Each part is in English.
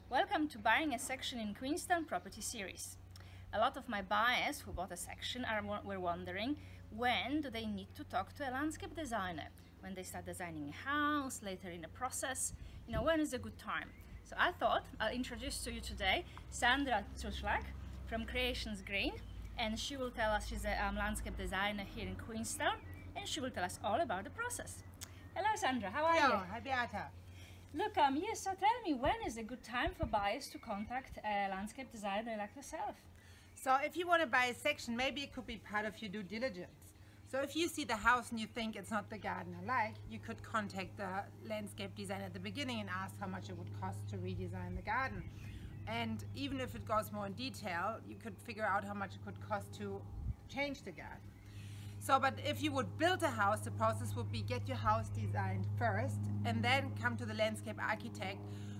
Welcome to Buying a Section in Queenstown property series. A lot of my buyers who bought a section were wondering, when do they need to talk to a landscape designer? When they start designing a house, later in the process, when is a good time? So I thought I'll introduce to you today Sandra Zuschlag from Creations Green, and she will tell us, she's a landscape designer here in Queenstown, and she will tell us all about the process. Hello Sandra, how are you? Hello, hi Beata. Look, yes, so tell me, when is a good time for buyers to contact a landscape designer like yourself? So if you want to buy a section, maybe it could be part of your due diligence. So if you see the house and you think it's not the garden I like, you could contact the landscape designer at the beginning and ask how much it would cost to redesign the garden. And even if it goes more in detail, you could figure out how much it could cost to change the garden. So, but if you would build a house, the process would be get your house designed first and then come to the landscape architect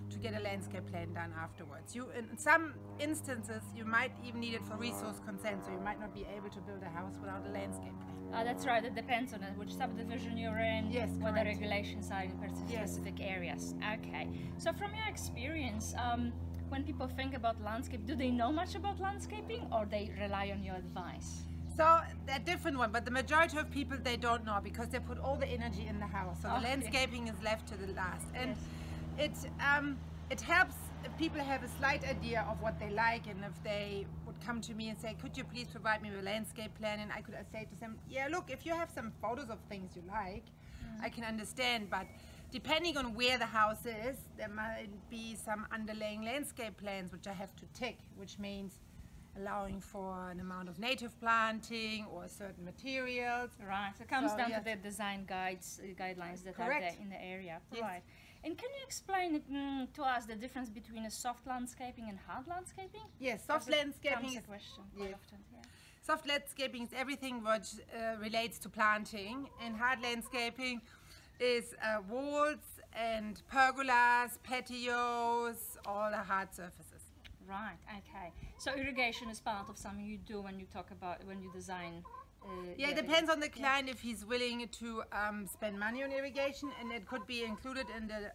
to get a landscape plan done afterwards. In some instances, you might even need it for resource consent, so you might not be able to build a house without a landscape plan. That's right, it depends on which subdivision you're in, yes, what the regulations are in specific areas. Okay, so from your experience, when people think about landscape, do they know much about landscaping or they rely on your advice? So they're different one, but the majority of people, they don't know because they put all the energy in the house. So the landscaping is left to the last. And it helps if people have a slight idea of what they like, and if they would come to me and say, could you please provide me with a landscape plan? And I could say to them, yeah, look, if you have some photos of things you like, I can understand, but depending on where the house is, there might be some underlying landscape plans which I have to tick, which means allowing for an amount of native planting or certain materials. Right, so it comes down to the design guidelines that are there in the area. Yes. Right. And can you explain to us the difference between a soft landscaping and hard landscaping? Yes, soft landscaping is a question quite often. Yeah. Soft landscaping is everything which relates to planting, and hard landscaping is walls and pergolas, patios, all the hard surfaces. Right, okay. So irrigation is part of something you do when you design. Yeah, it depends on the client if he's willing to spend money on irrigation, and it could be included in the,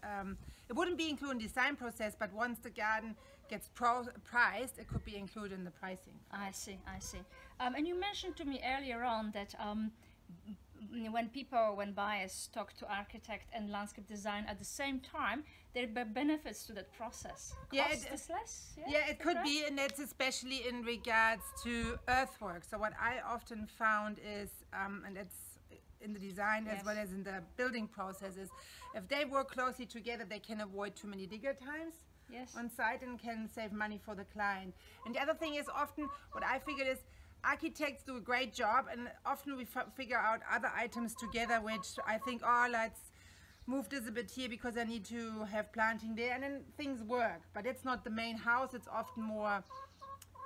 it wouldn't be included in the design process, but once the garden gets priced, it could be included in the pricing. I see, I see. And you mentioned to me earlier on that when buyers talk to architect and landscape design at the same time, there are benefits to that process. Cost is less? Yeah, it could be, and that's especially in regards to earthwork. So what I often found is, and that's in the design as well as in the building process, is if they work closely together, they can avoid too many digger times on site and can save money for the client. And the other thing is, often what I figured is, architects do a great job, and often we figure out other items together which I think, oh, let's move this a bit here because I need to have planting there, and then things work. But it's not the main house, it's often more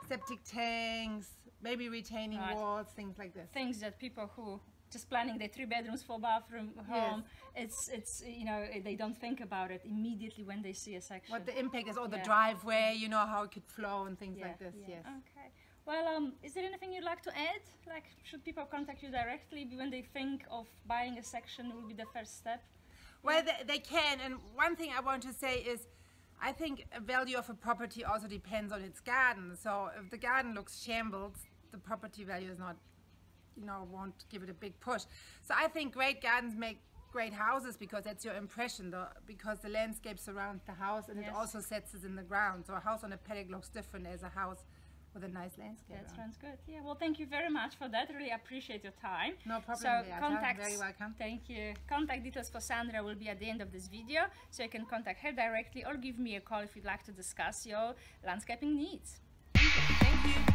septic tanks, maybe retaining walls, things like this. Things that people who just planning their 3 bedrooms, 4 bathroom home, it's they don't think about it immediately when they see a section. What the impact is, or the driveway, how it could flow and things like this. Yes. Okay. Well, is there anything you'd like to add? Like, should people contact you directly when they think of buying a section? Will be the first step? Well, they can. And one thing I want to say is, I think a value of a property also depends on its garden. So if the garden looks shambles, the property value is not, won't give it a big push. So I think great gardens make great houses because that's your impression, because the landscape surrounds the house, and it also sets it in the ground. So a house on a paddock looks different as a house with a nice landscape. That sounds good. Yeah, well, thank you very much for that. Really appreciate your time. No problem. So very welcome. Thank you. Contact details for Sandra will be at the end of this video, so you can contact her directly or give me a call if you'd like to discuss your landscaping needs. Thank you.